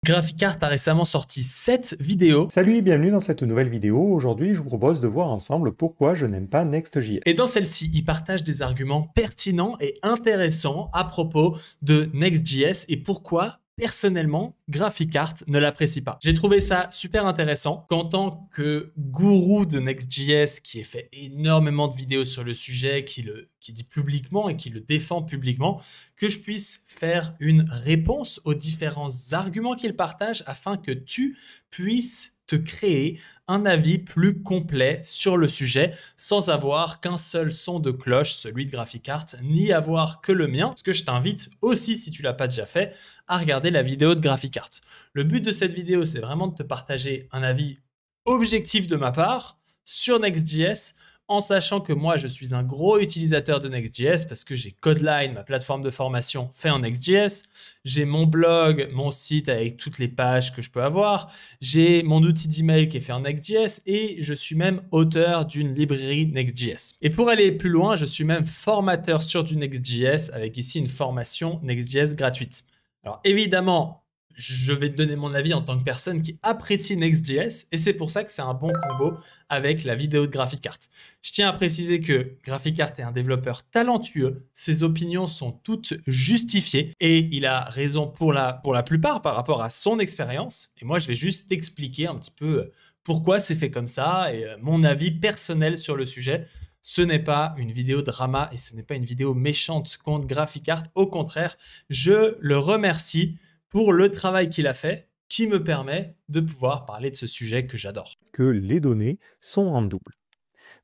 Graphicart a récemment sorti 7 vidéos. Salut et bienvenue dans cette nouvelle vidéo. Aujourd'hui, je vous propose de voir ensemble pourquoi je n'aime pas Next.js. Et dans celle-ci, il partage des arguments pertinents et intéressants à propos de Next.js et pourquoi, personnellement, Graphicart ne l'apprécie pas. J'ai trouvé ça super intéressant qu'en tant que gourou de Next.js qui ait fait énormément de vidéos sur le sujet, qui dit publiquement et qui le défend publiquement, que je puisse faire une réponse aux différents arguments qu'il partage afin que tu puisses te créer un avis plus complet sur le sujet sans avoir qu'un seul son de cloche, celui de Graphicart, ni avoir que le mien. Parce que je t'invite aussi, si tu l'as pas déjà fait, à regarder la vidéo de Graphicart. Le but de cette vidéo, c'est vraiment de te partager un avis objectif de ma part sur Next.js, en sachant que moi, je suis un gros utilisateur de Next.js parce que j'ai Codeline, ma plateforme de formation, fait en Next.js. J'ai mon blog, mon site avec toutes les pages que je peux avoir. J'ai mon outil d'email qui est fait en Next.js et je suis même auteur d'une librairie Next.js. Et pour aller plus loin, je suis même formateur sur du Next.js avec ici une formation Next.js gratuite. Alors évidemment, je vais te donner mon avis en tant que personne qui apprécie Next.js et c'est pour ça que c'est un bon combo avec la vidéo de Graphicart. Je tiens à préciser que Graphicart est un développeur talentueux, ses opinions sont toutes justifiées et il a raison pour la plupart par rapport à son expérience. Et moi, je vais juste t'expliquer un petit peu pourquoi c'est fait comme ça et mon avis personnel sur le sujet. Ce n'est pas une vidéo drama et ce n'est pas une vidéo méchante contre Graphicart. Au contraire, je le remercie pour le travail qu'il a fait, qui me permet de pouvoir parler de ce sujet que j'adore. Que les données sont en double.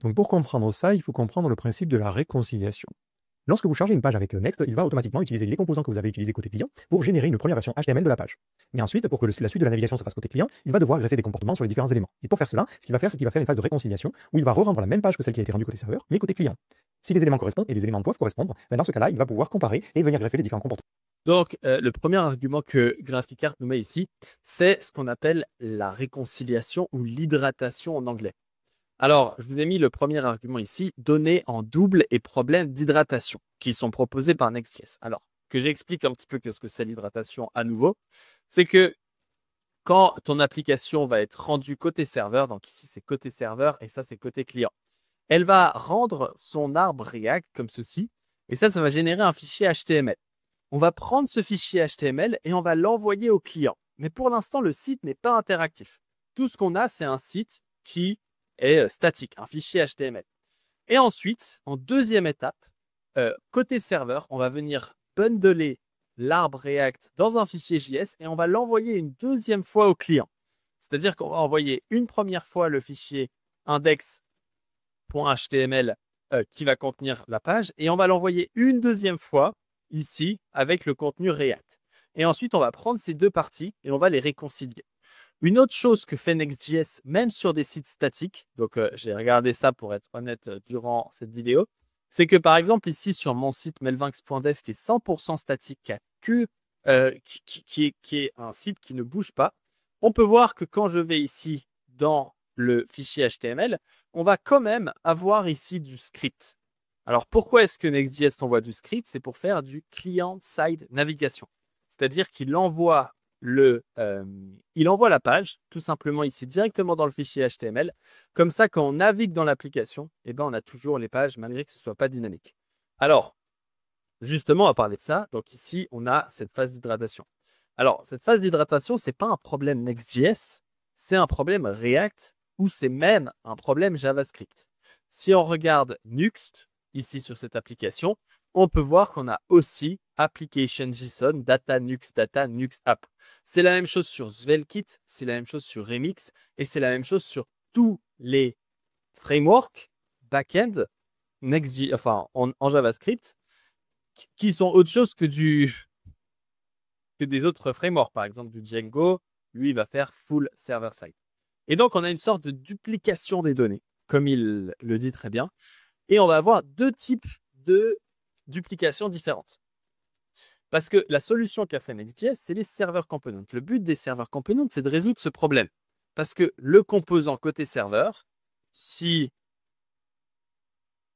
Donc pour comprendre ça, il faut comprendre le principe de la réconciliation. Lorsque vous chargez une page avec Next, il va automatiquement utiliser les composants que vous avez utilisés côté client pour générer une première version HTML de la page. Mais ensuite, pour que la suite de la navigation se fasse côté client, il va devoir greffer des comportements sur les différents éléments. Et pour faire cela, ce qu'il va faire, c'est qu'il va faire une phase de réconciliation où il va re-rendre la même page que celle qui a été rendue côté serveur, mais côté client. Si les éléments correspondent et les éléments doivent correspondre, dans ce cas-là, il va pouvoir comparer et venir greffer les différents comportements. Donc, le premier argument que Graphicart nous met ici, c'est ce qu'on appelle la réconciliation ou l'hydratation en anglais. Alors, je vous ai mis le premier argument ici, données en double et problèmes d'hydratation, qui sont proposés par Next.js. Alors, que j'explique un petit peu ce que c'est l'hydratation à nouveau, c'est que quand ton application va être rendue côté serveur, donc ici c'est côté serveur et ça c'est côté client, elle va rendre son arbre React comme ceci, et ça va générer un fichier HTML. On va prendre ce fichier HTML et on va l'envoyer au client. Mais pour l'instant, le site n'est pas interactif. Tout ce qu'on a, c'est un site qui est statique, un fichier HTML. Et ensuite, en deuxième étape, côté serveur, on va venir bundler l'arbre React dans un fichier JS et on va l'envoyer une deuxième fois au client. C'est-à-dire qu'on va envoyer une première fois le fichier index.html qui va contenir la page et on va l'envoyer une deuxième fois ici avec le contenu React. Et ensuite, on va prendre ces deux parties et on va les réconcilier. Une autre chose que fait Next.js, même sur des sites statiques, donc j'ai regardé ça pour être honnête durant cette vidéo, c'est que par exemple ici sur mon site melvinx.dev qui est 100% statique, qui est un site qui ne bouge pas, on peut voir que quand je vais ici dans le fichier HTML, on va quand même avoir ici du script. Alors, pourquoi est-ce que Next.js t'envoie du script? C'est pour faire du client-side navigation. C'est-à-dire qu'il envoie la page, tout simplement ici, directement dans le fichier HTML. Comme ça, quand on navigue dans l'application, on a toujours les pages, malgré que ce ne soit pas dynamique. Alors, justement, à parler de ça, donc ici, on a cette phase d'hydratation. Alors, cette phase d'hydratation, ce n'est pas un problème Next.js, c'est un problème React ou c'est même un problème JavaScript. Si on regarde Nuxt, ici sur cette application, on peut voir qu'on a aussi Application JSON, Data Nuxt App. C'est la même chose sur Svelte, c'est la même chose sur Remix et c'est la même chose sur tous les frameworks backend Next.js, enfin en JavaScript, qui sont autre chose que des autres frameworks. Par exemple, du Django, lui, il va faire full server-side. Et donc, on a une sorte de duplication des données, comme il le dit très bien. Et on va avoir deux types de duplications différentes. Parce que la solution qu'a fait Next.js, c'est les serveurs components. Le but des serveurs components, c'est de résoudre ce problème. Parce que le composant côté serveur, si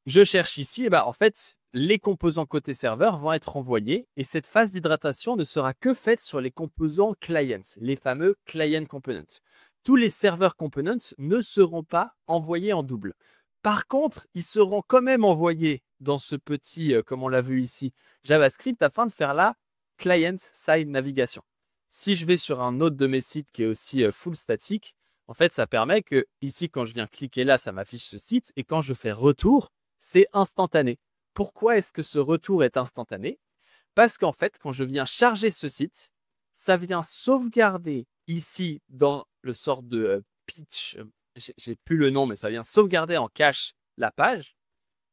je cherche ici, en fait, les composants côté serveur vont être envoyés et cette phase d'hydratation ne sera que faite sur les composants clients, les fameux client components. Tous les serveurs components ne seront pas envoyés en double. Par contre, ils seront quand même envoyés dans ce petit, comme on l'a vu ici, JavaScript afin de faire la client-side navigation. Si je vais sur un autre de mes sites qui est aussi full statique, en fait, ça permet que ici, quand je viens cliquer là, ça m'affiche ce site et quand je fais retour, c'est instantané. Pourquoi est-ce que ce retour est instantané? Parce qu'en fait, quand je viens charger ce site, ça vient sauvegarder ici dans le sort de pitch, j'ai plus le nom, mais ça vient sauvegarder en cache la page.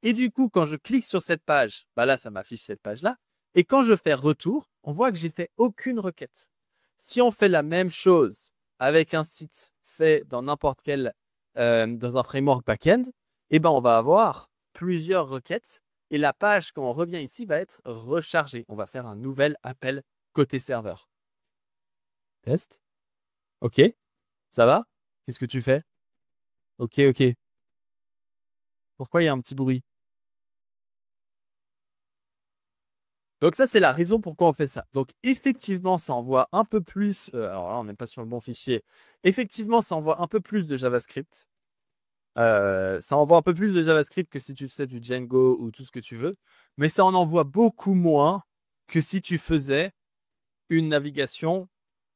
Et du coup, quand je clique sur cette page, bah là, ça m'affiche cette page-là. Et quand je fais retour, on voit que j'ai fait aucune requête. Si on fait la même chose avec un site fait dans n'importe quel, dans un framework backend, eh ben, on va avoir plusieurs requêtes et la page, quand on revient ici, va être rechargée. On va faire un nouvel appel côté serveur. Test. OK. Ça va? Qu'est-ce que tu fais? OK, OK. Pourquoi il y a un petit bruit? Donc ça, c'est la raison pourquoi on fait ça. Donc effectivement, ça envoie un peu plus. Alors là, on n'est pas sur le bon fichier. Effectivement, ça envoie un peu plus de JavaScript. Ça envoie un peu plus de JavaScript que si tu faisais du Django ou tout ce que tu veux. Mais ça en envoie beaucoup moins que si tu faisais une navigation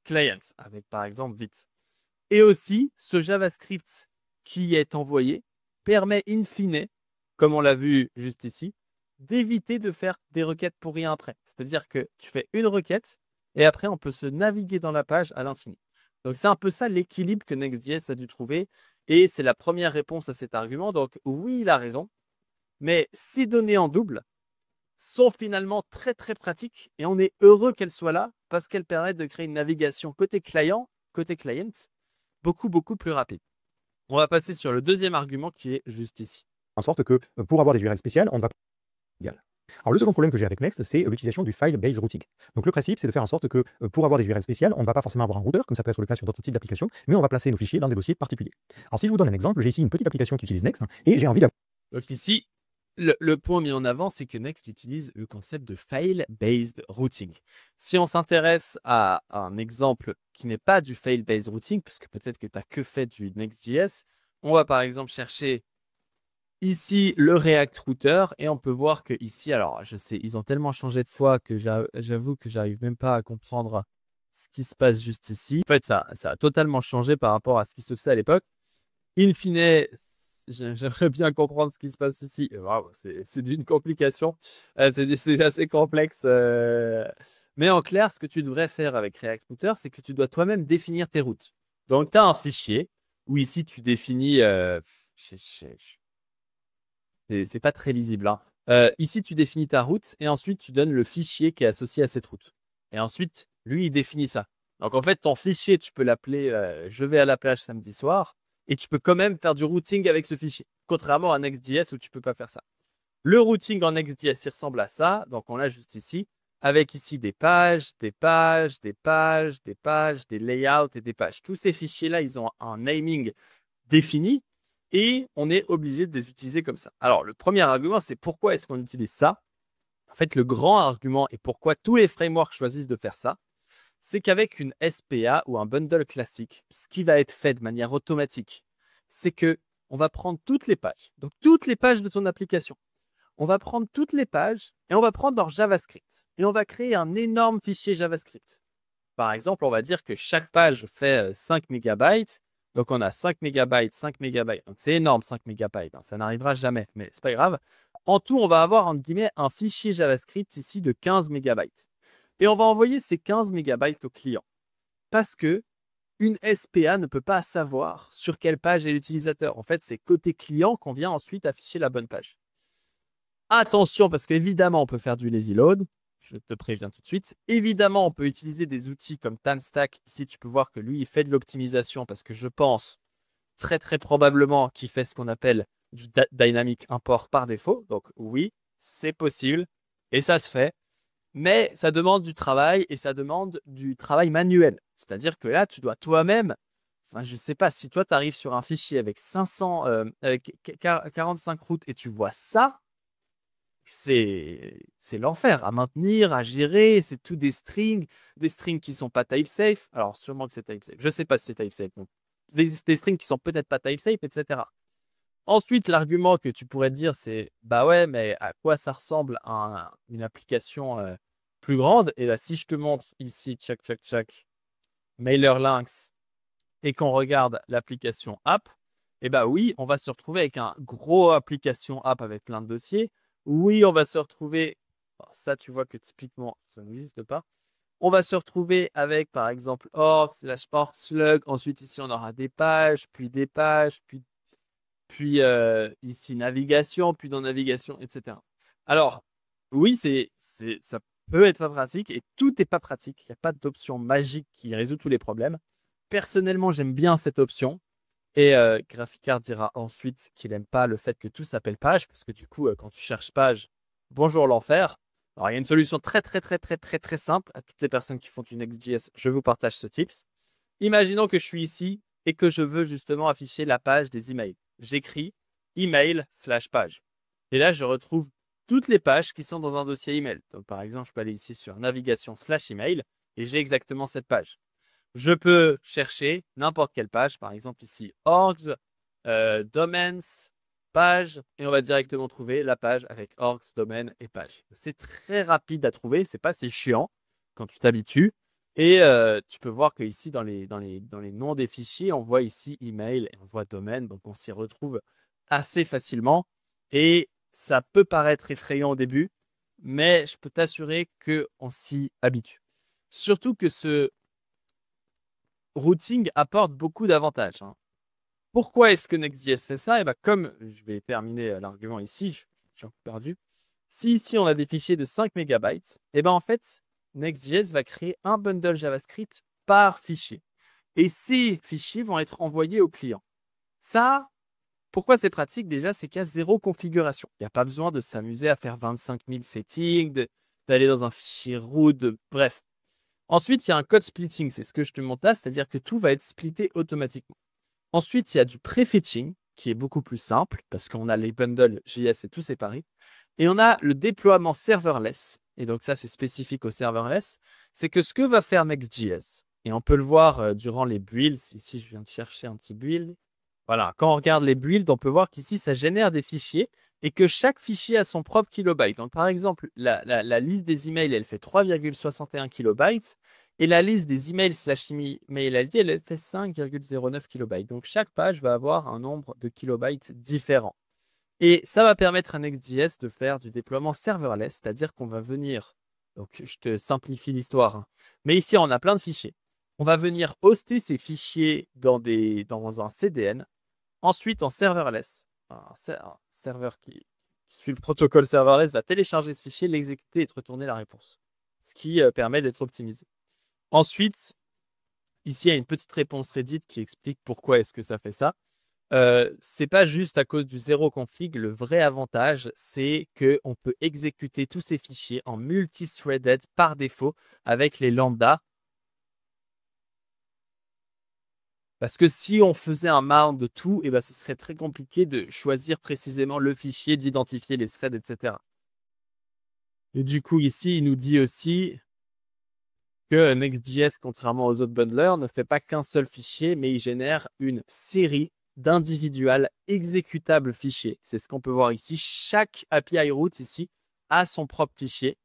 client avec par exemple Vite. Et aussi, ce JavaScript qui est envoyé permet in fine, comme on l'a vu juste ici, d'éviter de faire des requêtes pour rien après. C'est-à-dire que tu fais une requête et après, on peut se naviguer dans la page à l'infini. Donc, c'est un peu ça l'équilibre que Next.js a dû trouver. Et c'est la première réponse à cet argument. Donc, oui, il a raison. Mais ces données en double sont finalement très, très pratiques. Et on est heureux qu'elles soient là parce qu'elles permettent de créer une navigation côté client, beaucoup, beaucoup plus rapide. On va passer sur le deuxième argument qui est juste ici. En sorte que pour avoir des URL spéciales, on ne va pas égal. Alors le second problème que j'ai avec Next, c'est l'utilisation du file-based routing. Donc le principe, c'est de faire en sorte que pour avoir des URL spéciales, on ne va pas forcément avoir un routeur, comme ça peut être le cas sur d'autres types d'applications, mais on va placer nos fichiers dans des dossiers particuliers. Alors si je vous donne un exemple, j'ai ici une petite application qui utilise Next, et j'ai envie d'avoir... Donc ici, le point mis en avant, c'est que Next utilise le concept de file-based routing. Si on s'intéresse à un exemple qui n'est pas du file-based routing, parce que peut-être que tu n'as que fait du Next.js, on va par exemple chercher ici le React Router et on peut voir que ici, alors je sais, ils ont tellement changé de fois que j'avoue que j'arrive même pas à comprendre ce qui se passe juste ici. En fait, ça a totalement changé par rapport à ce qui se faisait à l'époque. In fine, j'aimerais bien comprendre ce qui se passe ici. Wow, c'est d'une complication. C'est assez complexe. Mais en clair, ce que tu devrais faire avec React Router, c'est que tu dois toi-même définir tes routes. Donc, tu as un fichier où ici, tu définis... c'est pas très lisible, hein. Ici, tu définis ta route et ensuite, tu donnes le fichier qui est associé à cette route. Et ensuite, lui, il définit ça. Donc, en fait, ton fichier, tu peux l'appeler je vais à la plage samedi soir et tu peux quand même faire du routing avec ce fichier. Contrairement à Next.js où tu peux pas faire ça. Le routing en Next.js, il ressemble à ça. Donc, on l'a juste ici avec ici des pages, des pages, des pages, des pages, des layouts et des pages. Tous ces fichiers-là, ils ont un naming défini. Et on est obligé de les utiliser comme ça. Alors, le premier argument, c'est pourquoi est-ce qu'on utilise ça? En fait, le grand argument et pourquoi tous les frameworks choisissent de faire ça, c'est qu'avec une SPA ou un bundle classique, ce qui va être fait de manière automatique, c'est que on va prendre toutes les pages, donc toutes les pages de ton application. On va prendre toutes les pages et on va prendre leur JavaScript. Et on va créer un énorme fichier JavaScript. Par exemple, on va dire que chaque page fait 5 mégabytes. Donc, on a 5 mégabytes, 5 mégabytes. Donc, c'est énorme, 5 mégabytes. Hein. Ça n'arrivera jamais, mais c'est pas grave. En tout, on va avoir, entre guillemets, un fichier JavaScript ici de 15 mégabytes. Et on va envoyer ces 15 mégabytes au client. Parce que une SPA ne peut pas savoir sur quelle page est l'utilisateur. En fait, c'est côté client qu'on vient ensuite afficher la bonne page. Attention, parce qu'évidemment, on peut faire du lazy load. Je te préviens tout de suite. Évidemment, on peut utiliser des outils comme TimesTack. Ici, tu peux voir que lui, il fait de l'optimisation parce que je pense très, très probablement qu'il fait ce qu'on appelle du dynamic import par défaut. Donc, oui, c'est possible et ça se fait. Mais ça demande du travail et ça demande du travail manuel. C'est-à-dire que là, tu dois toi-même, enfin, je ne sais pas, si toi, tu arrives sur un fichier avec 45 routes et tu vois ça, c'est l'enfer à maintenir, à gérer. C'est tout des strings qui sont pas type safe. Alors, sûrement que c'est type safe. Je sais pas si c'est type safe. Donc, des strings qui sont peut-être pas type safe, etc. Ensuite, l'argument que tu pourrais dire, c'est bah ouais, mais à quoi ça ressemble une application plus grande? Et bah, si je te montre ici, tchac, tchac, tchac, MailerLynx, et qu'on regarde l'application app, et bah oui, on va se retrouver avec un gros application app avec plein de dossiers. Oui, on va se retrouver, alors ça tu vois que typiquement ça n'existe pas. On va se retrouver avec par exemple org slash port slug. Ensuite ici on aura des pages, puis ici navigation, puis dans navigation, etc. Alors oui, ça peut être pas pratique et tout n'est pas pratique. Il n'y a pas d'option magique qui résout tous les problèmes. Personnellement, j'aime bien cette option. Et Graphicart dira ensuite qu'il n'aime pas le fait que tout s'appelle page, parce que du coup, quand tu cherches page, bonjour l'enfer. Alors, il y a une solution très simple à toutes les personnes qui font une Next.js. Je vous partage ce tips. Imaginons que je suis ici et que je veux justement afficher la page des emails. J'écris email/page. Et là, je retrouve toutes les pages qui sont dans un dossier email. Donc, par exemple, je peux aller ici sur navigation/email et j'ai exactement cette page. Je peux chercher n'importe quelle page, par exemple ici, orgs, domains, page, et on va directement trouver la page avec orgs, domaine et page. C'est très rapide à trouver, c'est pas si chiant quand tu t'habitues. Et tu peux voir que ici, dans les noms des fichiers, on voit ici email et on voit domaine, donc on s'y retrouve assez facilement. Et ça peut paraître effrayant au début, mais je peux t'assurer qu'on s'y habitue. Surtout que ce routing apporte beaucoup d'avantages. Pourquoi est-ce que Next.js fait ça? Et ben, comme je vais terminer l'argument ici, je suis un peu perdu. Si ici on a des fichiers de 5 MB, et ben en fait, Next.js va créer un bundle JavaScript par fichier. Et ces fichiers vont être envoyés au client. Ça, pourquoi c'est pratique? Déjà, c'est qu'il y a zéro configuration. Il n'y a pas besoin de s'amuser à faire 25 000 settings, d'aller dans un fichier root, bref. Ensuite, il y a un code splitting, c'est ce que je te montre là, c'est-à-dire que tout va être splitté automatiquement. Ensuite, il y a du prefetching, qui est beaucoup plus simple, parce qu'on a les bundles JS et tout séparés. Et on a le déploiement serverless, et donc ça, c'est spécifique au serverless, c'est que ce que va faire Next.js, et on peut le voir durant les builds, ici je viens de chercher un petit build. Voilà, quand on regarde les builds, on peut voir qu'ici, ça génère des fichiers, et que chaque fichier a son propre kilobyte. Donc, par exemple, la liste des emails, elle fait 3,61 kilobytes. Et la liste des emails/email ID, elle fait 5,09 kilobytes. Donc, chaque page va avoir un nombre de kilobytes différent. Et ça va permettre à Next.js de faire du déploiement serverless, c'est-à-dire qu'on va venir, donc je te simplifie l'histoire, mais ici, on a plein de fichiers. On va venir hoster ces fichiers dans un CDN, ensuite en serverless. Un serveur qui suit le protocole serverless va télécharger ce fichier, l'exécuter et te retourner la réponse. Ce qui permet d'être optimisé. Ensuite, ici, il y a une petite réponse Reddit qui explique pourquoi est-ce que ça fait ça. C'est pas juste à cause du zéro config. Le vrai avantage, c'est qu'on peut exécuter tous ces fichiers en multi-threaded par défaut avec les lambda. Parce que si on faisait un mount de tout, eh ben, ce serait très compliqué de choisir précisément le fichier, d'identifier les threads, etc. Et du coup, ici, il nous dit aussi que Next.js, contrairement aux autres bundlers, ne fait pas qu'un seul fichier, mais il génère une série d'individuels exécutables fichiers. C'est ce qu'on peut voir ici. Chaque API route ici a son propre fichier.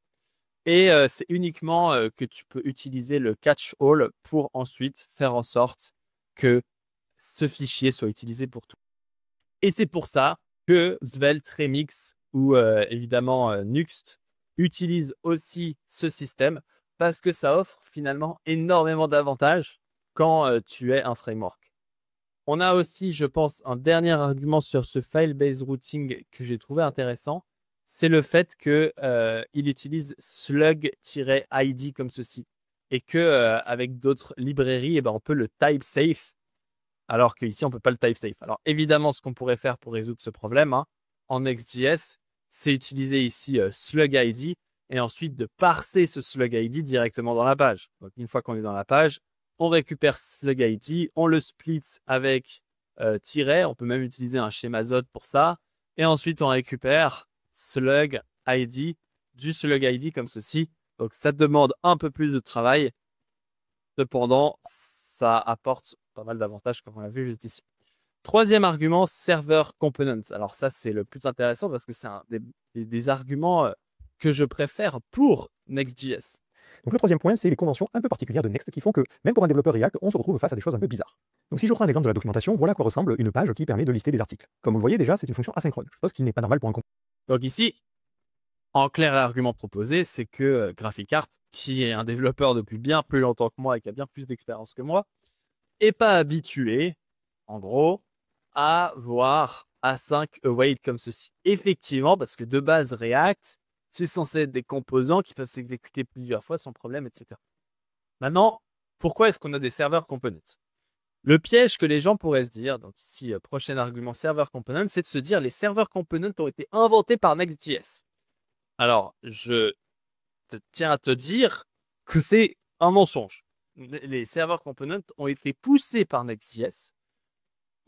Et c'est uniquement que tu peux utiliser le catch-all pour ensuite faire en sorte que ce fichier soit utilisé pour tout. Et c'est pour ça que Svelte, Remix ou évidemment Nuxt utilisent aussi ce système parce que ça offre finalement énormément d'avantages quand tu es un framework. On a aussi, je pense, un dernier argument sur ce file-based routing que j'ai trouvé intéressant. C'est le fait qu'il utilise slug-id comme ceci. Et qu'avec d'autres librairies, on peut le type safe, alors qu'ici, on ne peut pas le type safe. Alors évidemment, ce qu'on pourrait faire pour résoudre ce problème en Next.js, c'est utiliser ici slug-id et ensuite de parser ce slug-id directement dans la page. Donc une fois qu'on est dans la page, on récupère slug-id, on le split avec tiret, on peut même utiliser un schéma Zod pour ça, et ensuite on récupère slug ID, du slug ID comme ceci. Donc, ça demande un peu plus de travail. Cependant, ça apporte pas mal d'avantages comme on l'a vu juste ici. Troisième argument, server components. Alors ça, c'est le plus intéressant parce que c'est des arguments que je préfère pour Next.js. Donc le troisième point, c'est les conventions un peu particulières de Next qui font que, même pour un développeur React, on se retrouve face à des choses un peu bizarres. Donc si je reprends un exemple de la documentation, voilà à quoi ressemble une page qui permet de lister des articles. Comme vous le voyez déjà, c'est une fonction asynchrone, chose qui n'est pas normale pour un composant. Donc ici, en clair, l'argument proposé, c'est que GraphiCart, qui est un développeur depuis bien plus longtemps que moi et qui a bien plus d'expérience que moi, n'est pas habitué, en gros, à voir async await comme ceci. Effectivement, parce que de base, React, c'est censé être des composants qui peuvent s'exécuter plusieurs fois sans problème, etc. Maintenant, pourquoi est-ce qu'on a des serveurs components? Le piège que les gens pourraient se dire, donc ici, prochain argument server component, c'est de se dire les serveurs components ont été inventés par Next.js. Alors, je tiens à te dire que c'est un mensonge. Les serveurs components ont été poussés par Next.js.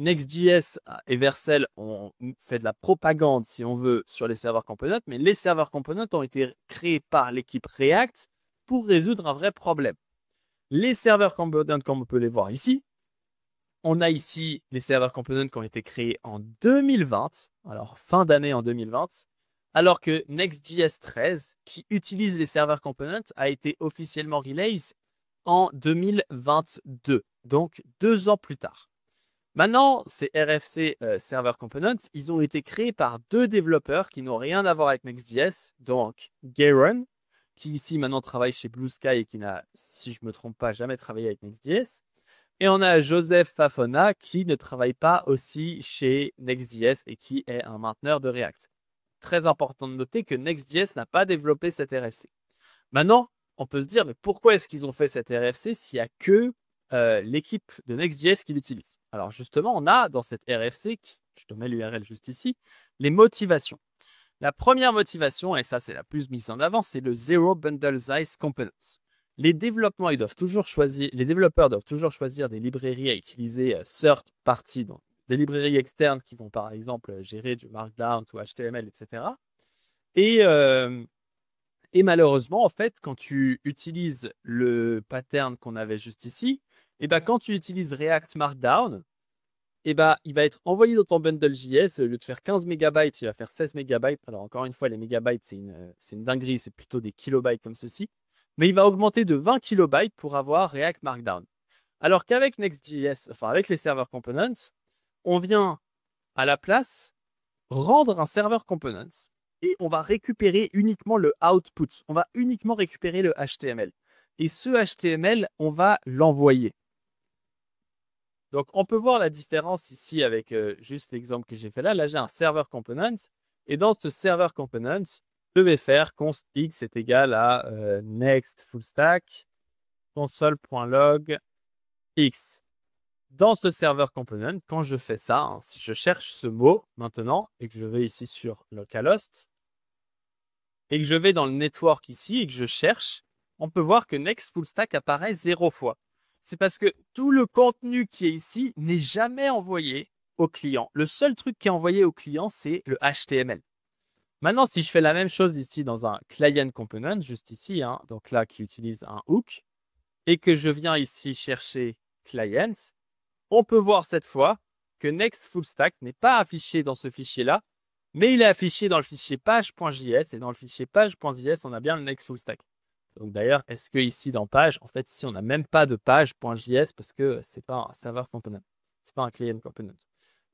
Next.js et Vercel ont fait de la propagande, si on veut, sur les serveurs components, mais les serveurs components ont été créés par l'équipe React pour résoudre un vrai problème. Les serveurs components, comme on peut les voir ici, on a ici les serveurs components qui ont été créés en 2020, alors fin d'année en 2020, alors que Next.js 13, qui utilise les serveurs components, a été officiellement release en 2022, donc 2 ans plus tard. Maintenant, ces RFC Server Components, ils ont été créés par 2 développeurs qui n'ont rien à voir avec Next.js, donc Garen, qui ici maintenant travaille chez Blue Sky et qui n'a, si je ne me trompe pas, jamais travaillé avec Next.js. Et on a Joseph Fafona qui ne travaille pas aussi chez Next.js et qui est un mainteneur de React. Très important de noter que Next.js n'a pas développé cette RFC. Maintenant, on peut se dire, mais pourquoi est-ce qu'ils ont fait cette RFC s'il n'y a que l'équipe de Next.js qui l'utilise? Alors justement, on a dans cette RFC, je te mets l'URL juste ici, les motivations. La première motivation, et ça c'est la plus mise en avant, c'est le Zero Bundle Size Components. Les développeurs doivent toujours choisir des librairies à utiliser third party, donc des librairies externes qui vont par exemple gérer du Markdown ou HTML, etc. Et malheureusement, en fait, quand tu utilises le pattern qu'on avait juste ici, et ben, quand tu utilises React Markdown, et ben, il va être envoyé dans ton bundle.js. Au lieu de faire 15 MB, il va faire 16 MB. Alors, encore une fois, les mégabytes, c'est une dinguerie. C'est plutôt des kilobytes comme ceci. Mais il va augmenter de 20 kilobytes pour avoir React Markdown. Alors qu'avec Next.js, enfin avec les server components, on vient à la place rendre un server components et on va récupérer uniquement le output. On va uniquement récupérer le HTML. Et ce HTML, on va l'envoyer. Donc, on peut voir la différence ici avec juste l'exemple que j'ai fait là. Là, j'ai un server component. Et dans ce server component, je vais faire const x est égal à next full stack console.log x. Dans ce server component, quand je fais ça, hein, si je cherche ce mot maintenant et que je vais ici sur localhost et que je vais dans le network ici et que je cherche, on peut voir que next full stack apparaît 0 fois. C'est parce que tout le contenu qui est ici n'est jamais envoyé au client. Le seul truc qui est envoyé au client, c'est le HTML. Maintenant, si je fais la même chose ici dans un client component, juste ici, hein, donc là qui utilise un hook, et que je viens ici chercher client, on peut voir cette fois que next full stack n'est pas affiché dans ce fichier-là, mais il est affiché dans le fichier page.js, et dans le fichier page.js, on a bien le next full stack. Donc d'ailleurs, est-ce que ici dans page, en fait, ici on n'a même pas de page.js parce que c'est pas un server component, c'est pas un client component.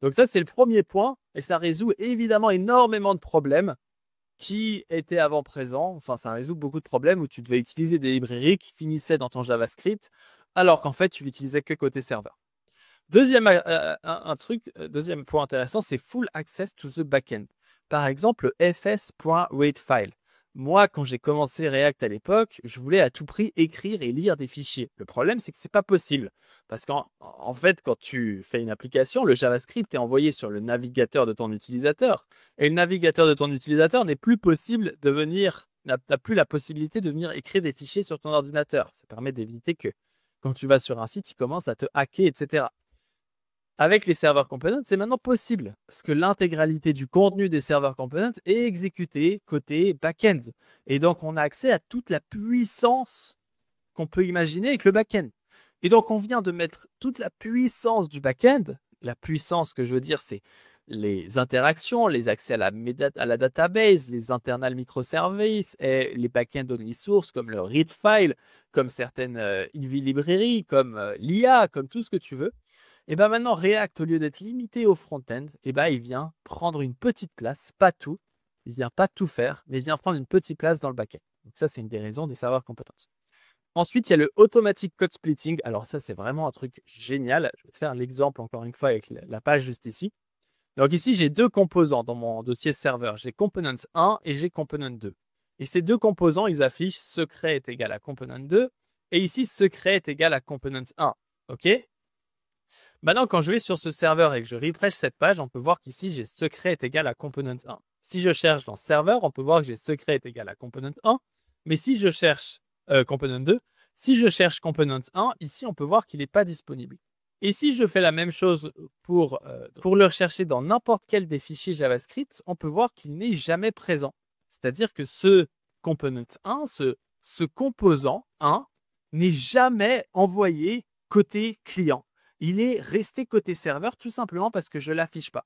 Donc ça, c'est le premier point et ça résout évidemment énormément de problèmes qui étaient avant présents. Enfin, ça résout beaucoup de problèmes où tu devais utiliser des librairies qui finissaient dans ton JavaScript alors qu'en fait, tu l'utilisais que côté serveur. Deuxième point intéressant, c'est full access to the backend. Par exemple, le fs.waitFile. Moi, quand j'ai commencé React à l'époque, je voulais à tout prix écrire et lire des fichiers. Le problème, c'est que ce n'est pas possible. Parce qu'en fait, quand tu fais une application, le JavaScript est envoyé sur le navigateur de ton utilisateur. Et le navigateur de ton utilisateur n'a plus la possibilité de venir écrire des fichiers sur ton ordinateur. Ça permet d'éviter que quand tu vas sur un site, il commence à te hacker, etc. Avec les serveurs components, c'est maintenant possible parce que l'intégralité du contenu des serveurs components est exécutée côté back-end. Et donc, on a accès à toute la puissance qu'on peut imaginer avec le back-end. Et donc, on vient de mettre toute la puissance du back-end. La puissance que je veux dire, c'est les interactions, les accès à la database, les internal microservices et les back-end only source comme le read file, comme certaines EV librairies, comme l'IA, comme tout ce que tu veux. Et bien maintenant, React, au lieu d'être limité au front-end, et ben il vient prendre une petite place, pas tout. Il vient pas tout faire, mais il vient prendre une petite place dans le back-end. Donc ça, c'est une des raisons des serveurs components. Ensuite, il y a le automatic code splitting. Alors ça, c'est vraiment un truc génial. Je vais te faire l'exemple encore une fois avec la page juste ici. Donc ici, j'ai deux composants dans mon dossier serveur. J'ai components 1 et j'ai component 2. Et ces deux composants, ils affichent secret est égal à component 2. Et ici, secret est égal à component 1. OK? Maintenant, quand je vais sur ce serveur et que je refresh cette page, on peut voir qu'ici, j'ai secret est égal à component 1. Si je cherche dans serveur, on peut voir que j'ai secret est égal à component 1. Mais si je cherche component 2, si je cherche component 1, ici, on peut voir qu'il n'est pas disponible. Et si je fais la même chose pour le rechercher dans n'importe quel des fichiers JavaScript, on peut voir qu'il n'est jamais présent. C'est-à-dire que ce component 1, ce composant 1, n'est jamais envoyé côté client. Il est resté côté serveur tout simplement parce que je ne l'affiche pas.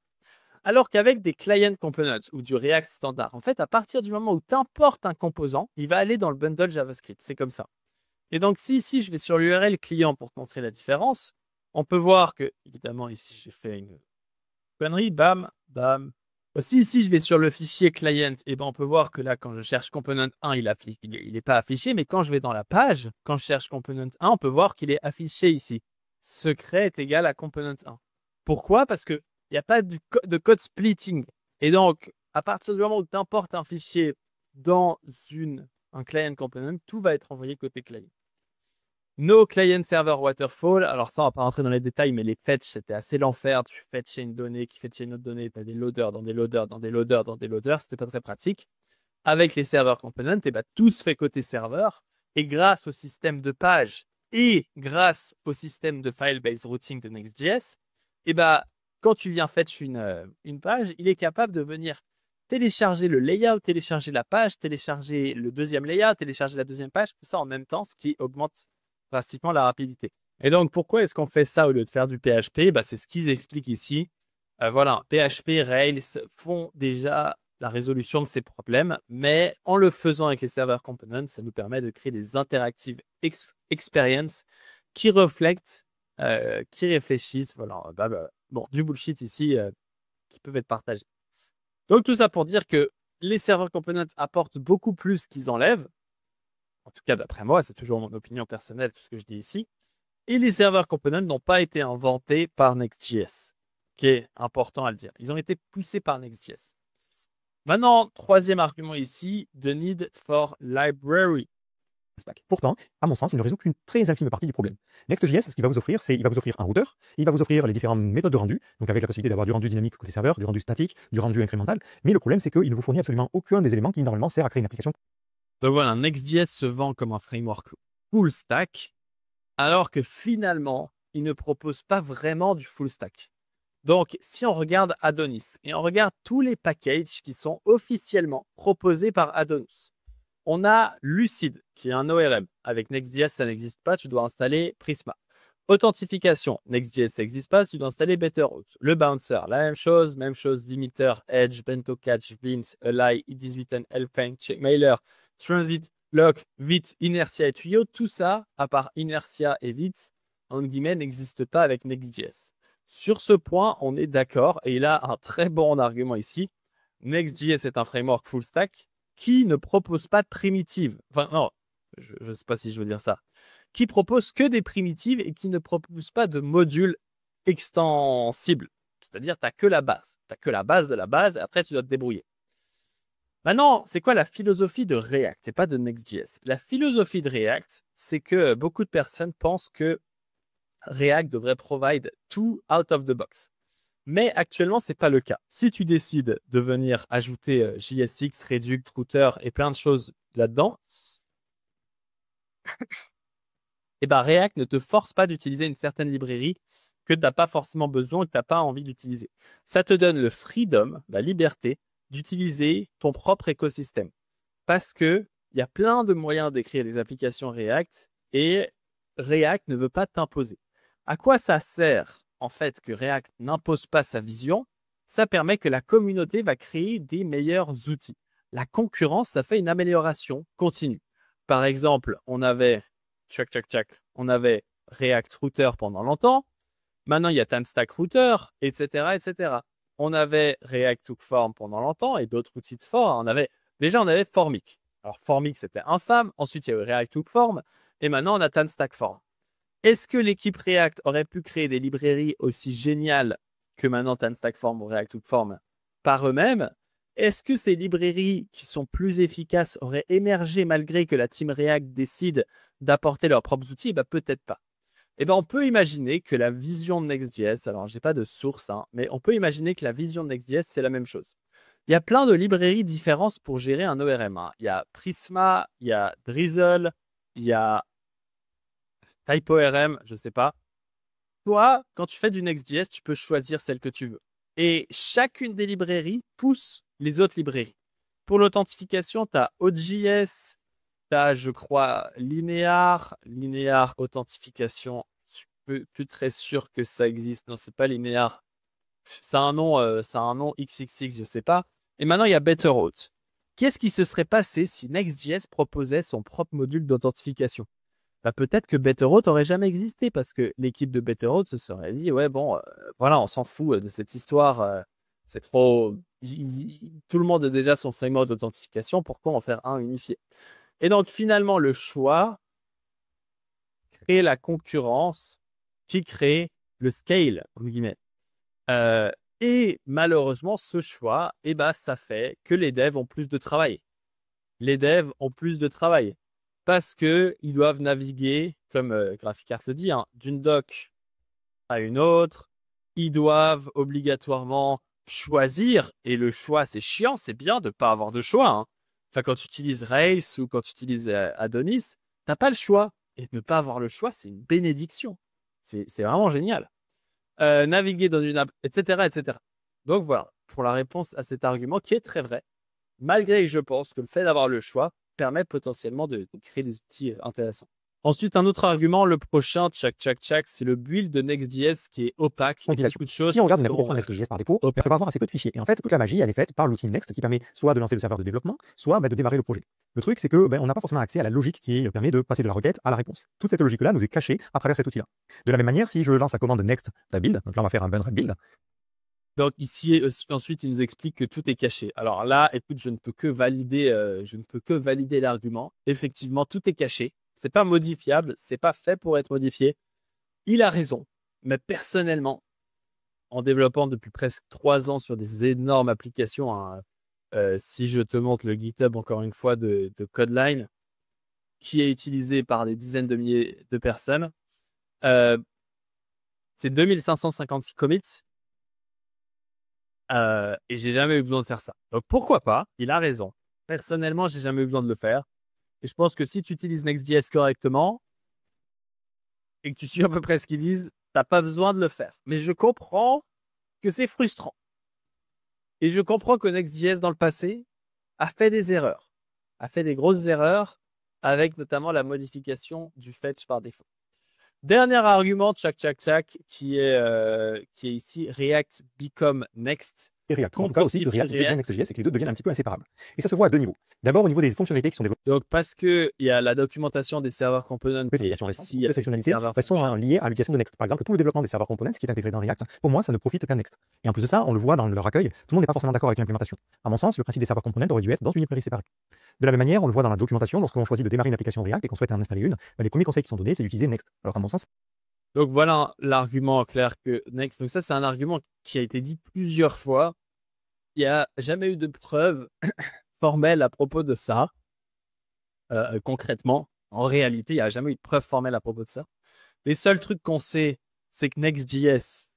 Alors qu'avec des client components ou du React standard, en fait, à partir du moment où tu importes un composant, il va aller dans le bundle JavaScript. C'est comme ça. Et donc, si ici, je vais sur l'URL client pour te montrer la différence, on peut voir que, évidemment, ici, j'ai fait une connerie, bam, bam. Si ici, je vais sur le fichier client, et ben, on peut voir que là, quand je cherche component 1, il n'est pas affiché. Mais quand je vais dans la page, quand je cherche component 1, on peut voir qu'il est affiché ici. Secret est égal à component 1. Pourquoi? Parce qu'il n'y a pas de code splitting. Et donc, à partir du moment où tu importes un fichier dans un client component, tout va être envoyé côté client. No client server waterfall. Alors ça, on va pas rentrer dans les détails, mais les fetch, c'était assez l'enfer. Tu fetchais une donnée qui fetchait une autre donnée. Tu as des loaders dans des loaders, dans des loaders, dans des loaders. C'était pas très pratique. Avec les serveurs components, et ben, tout se fait côté serveur. Et grâce au système de page et grâce au système de file-based routing de Next.js, et ben, quand tu viens fetch une page, il est capable de venir télécharger le layout, télécharger la page, télécharger le deuxième layout, télécharger la deuxième page, tout ça en même temps, ce qui augmente drastiquement la rapidité. Et donc, pourquoi est-ce qu'on fait ça au lieu de faire du PHP? Bah, c'est ce qu'ils expliquent ici. Voilà, PHP, Rails font déjà la résolution de ces problèmes, mais en le faisant avec les serveurs components, ça nous permet de créer des interactive experiences qui reflètent, qui réfléchissent. Voilà, bon, du bullshit ici qui peuvent être partagés. Donc, tout ça pour dire que les serveurs components apportent beaucoup plus qu'ils enlèvent. En tout cas, d'après moi, c'est toujours mon opinion personnelle, tout ce que je dis ici. Et les serveurs components n'ont pas été inventés par Next.js, qui est important à le dire. Ils ont été poussés par Next.js. Maintenant, troisième argument ici, the need for library. Pourtant, à mon sens, il ne résout qu'une très infime partie du problème. Next.js, ce qu'il va vous offrir, c'est il va vous offrir un routeur, il va vous offrir les différentes méthodes de rendu, donc avec la possibilité d'avoir du rendu dynamique côté serveur, du rendu statique, du rendu incrémental, mais le problème, c'est qu'il ne vous fournit absolument aucun des éléments qui normalement sert à créer une application. Donc voilà, Next.js se vend comme un framework full stack, alors que finalement, il ne propose pas vraiment du full stack. Donc, si on regarde Adonis et on regarde tous les packages qui sont officiellement proposés par Adonis, on a Lucid, qui est un ORM. Avec Next.js, ça n'existe pas, tu dois installer Prisma. Authentification, Next.js, ça n'existe pas, tu dois installer Betterroot. Le bouncer, la même chose, limiter, Edge, Bento Catch, Vince, Ally, i18n, Elfang, Checkmailer, Transit, Lock, Vite, Inertia et Tuyau, tout ça, à part Inertia et Vite, en guillemets, n'existe pas avec Next.js. Sur ce point, on est d'accord, et il a un très bon argument ici. Next.js est un framework full stack qui ne propose pas de primitives. Enfin, non, je ne sais pas si je veux dire ça. Qui propose que des primitives et qui ne propose pas de modules extensibles. C'est-à-dire, tu n'as que la base. Tu n'as que la base de la base, et après, tu dois te débrouiller. Maintenant, c'est quoi la philosophie de React et pas de Next.js? La philosophie de React, c'est que beaucoup de personnes pensent que React devrait provide tout out of the box. Mais actuellement, ce n'est pas le cas. Si tu décides de venir ajouter JSX, Reduct, Router et plein de choses là-dedans, et ben React ne te force pas d'utiliser une certaine librairie que tu n'as pas forcément besoin, que tu n'as pas envie d'utiliser. Ça te donne le freedom, la liberté d'utiliser ton propre écosystème. Parce que il y a plein de moyens d'écrire des applications React et React ne veut pas t'imposer. À quoi ça sert en fait que React n'impose pas sa vision? Ça permet que la communauté va créer des meilleurs outils. La concurrence, ça fait une amélioration continue. Par exemple, on avait on avait React Router pendant longtemps. Maintenant, il y a TanStack Router, etc., etc. On avait React Hookform pendant longtemps et d'autres outils de form. Déjà, on avait Formic. Alors, Formic, c'était infâme. Ensuite, il y a eu React Hookform. Et maintenant, on a TanStack Form. Est-ce que l'équipe React aurait pu créer des librairies aussi géniales que maintenant TanStack Form ou React Hookform par eux-mêmes? Est-ce que ces librairies qui sont plus efficaces auraient émergé malgré que la team React décide d'apporter leurs propres outils? Peut-être pas. On peut imaginer que la vision de Next.js, alors j'ai pas de source, mais on peut imaginer que la vision de Next.js, c'est la même chose. Il y a plein de librairies différentes pour gérer un ORM. Il y a Prisma, il y a Drizzle, il y a TypeORM, je sais pas. Toi, quand tu fais du Next.js, tu peux choisir celle que tu veux. Et chacune des librairies pousse les autres librairies. Pour l'authentification, tu as Auth.js, tu as, je crois, Linear Authentification. Je suis plus très sûr que ça existe. Non, c'est pas Linear. Ça a un nom XXX, je sais pas. Et maintenant, il y a Betterauth. Qu'est-ce qui se serait passé si Next.js proposait son propre module d'authentification? Peut-être que Betterauth n'aurait jamais existé parce que l'équipe de Betterauth se serait dit, ouais, bon, voilà, on s'en fout de cette histoire. C'est trop. Tout le monde a déjà son framework d'authentification. Pourquoi en faire un unifié? Et donc, finalement, le choix crée la concurrence qui crée le scale, entre guillemets. Et malheureusement, ce choix, ça fait que les devs ont plus de travail. Les devs ont plus de travail parce qu'ils doivent naviguer, comme GraphicArt le dit, d'une doc à une autre. Ils doivent obligatoirement choisir. Et le choix, c'est chiant, c'est bien de ne pas avoir de choix. Enfin, quand tu utilises Rails ou quand tu utilises Adonis, tu n'as pas le choix. Et ne pas avoir le choix, c'est une bénédiction. C'est vraiment génial. Naviguer dans une app, etc., etc. Donc voilà, pour la réponse à cet argument qui est très vrai, malgré que je pense que le fait d'avoir le choix permet potentiellement de créer des outils intéressants. Ensuite, un autre argument, le prochain, c'est le build de Next.js qui est opaque. Si on regarde, on a beaucoup Next.js par défaut, on peut avoir assez peu de fichiers. Et en fait, toute la magie, elle est faite par l'outil Next qui permet soit de lancer le serveur de développement, soit de démarrer le projet. Le truc, c'est que on n'a pas forcément accès à la logique qui permet de passer de la requête à la réponse. Toute cette logique-là nous est cachée à travers cet outil-là. De la même manière, si je lance la commande Next.build, donc là, on va faire un bundle build. Donc ici, ensuite, il nous explique que tout est caché. Alors là, écoute, je ne peux que valider l'argument. Effectivement, tout est caché. C'est pas modifiable, c'est pas fait pour être modifié. Il a raison. Mais personnellement, en développant depuis presque 3 ans sur des énormes applications, si je te montre le GitHub encore une fois de Codeline, qui est utilisé par des dizaines de milliers de personnes, c'est 2556 commits. Et j'ai jamais eu besoin de faire ça. Donc pourquoi pas? Il a raison. Personnellement, j'ai jamais eu besoin de le faire. Et je pense que si tu utilises Next.js correctement et que tu suis à peu près ce qu'ils disent, t'as pas besoin de le faire. Mais je comprends que c'est frustrant. Et je comprends que Next.js dans le passé a fait des erreurs, a fait des grosses erreurs avec notamment la modification du fetch par défaut. Dernier argument, qui est ici, React become Next. Et React. En tout cas aussi, React devient Next.js et que les deux deviennent un petit peu inséparables. Et ça se voit à deux niveaux. D'abord au niveau des fonctionnalités qui sont développées. Donc parce qu'il y a la documentation des serveurs components Les fonctionnalités sont liées à l'utilisation de Next. Par exemple, tout le développement des serveurs components qui est intégré dans React, pour moi, ça ne profite qu'à Next. Et en plus de ça, on le voit dans leur accueil, tout le monde n'est pas forcément d'accord avec l'implémentation. À mon sens, le principe des serveurs components aurait dû être dans une librairie séparée. De la même manière, on le voit dans la documentation, lorsqu'on choisit de démarrer une application React et qu'on souhaite en installer une, les premiers conseils qui sont donnés, c'est d'utiliser Next. Alors à mon sens, donc voilà l'argument clair que Next. Donc ça, c'est un argument qui a été dit plusieurs fois. Il n'y a jamais eu de preuve formelle à propos de ça. Concrètement, en réalité, il n'y a jamais eu de preuve formelle à propos de ça. Les seuls trucs qu'on sait, c'est que Next.js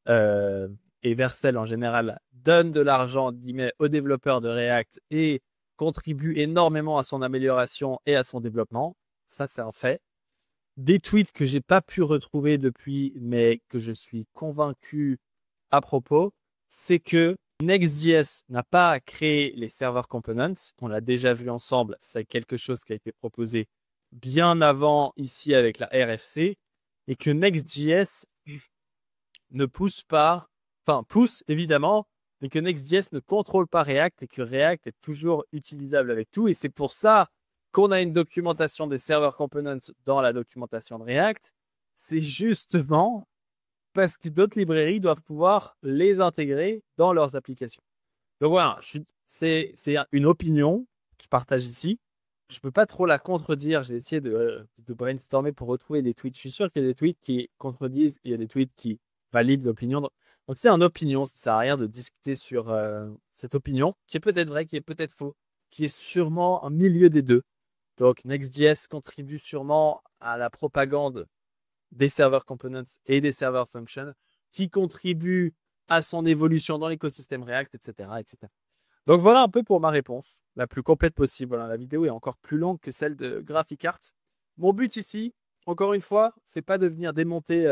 et Vercel en général donnent de l'argent aux développeurs de React et contribuent énormément à son amélioration et à son développement. Ça, c'est un fait. des tweets que j'ai pas pu retrouver depuis, mais que je suis convaincu à propos, c'est que Next.js n'a pas créé les server components. On l'a déjà vu ensemble, c'est quelque chose qui a été proposé bien avant ici avec la RFC, et que Next.js ne pousse pas, enfin pousse évidemment, mais que Next.js ne contrôle pas React et que React est toujours utilisable avec tout. Et c'est pour ça qu'on a une documentation des server components dans la documentation de React. C'est justement parce que d'autres librairies doivent pouvoir les intégrer dans leurs applications. Donc voilà, c'est une opinion qui partage ici. Je ne peux pas trop la contredire. J'ai essayé de brainstormer pour retrouver des tweets. Je suis sûr qu'il y a des tweets qui contredisent et il y a des tweets qui valident l'opinion. Donc c'est une opinion. Ça ne sert à rien de discuter sur cette opinion qui est peut-être vraie, qui est peut-être faux, qui est sûrement un milieu des deux. Donc Next.js contribue sûrement à la propagande des server components et des server functions qui contribuent à son évolution dans l'écosystème React, etc., etc. Donc voilà un peu pour ma réponse, la plus complète possible. Voilà, la vidéo est encore plus longue que celle de GraphiCart. Mon but ici, encore une fois, c'est pas de venir démonter,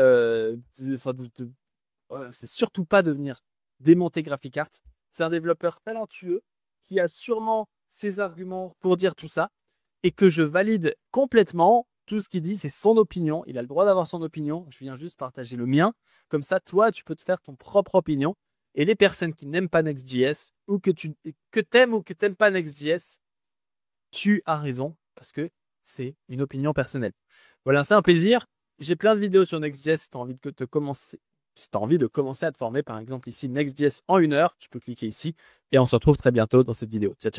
c'est surtout pas de venir démonter GraphiCart. C'est un développeur talentueux qui a sûrement ses arguments pour dire tout ça et que je valide complètement. Tout ce qu'il dit, c'est son opinion. Il a le droit d'avoir son opinion. Je viens juste partager le mien. Comme ça, toi, tu peux te faire ton propre opinion. Et les personnes qui n'aiment pas Next.js ou que t'aimes ou que t'aimes pas Next.js, tu as raison parce que c'est une opinion personnelle. Voilà, c'est un plaisir. J'ai plein de vidéos sur Next.js si tu as envie de commencer à te former. Par exemple, ici, Next.js en 1 heure. Tu peux cliquer ici et on se retrouve très bientôt dans cette vidéo. Ciao, ciao.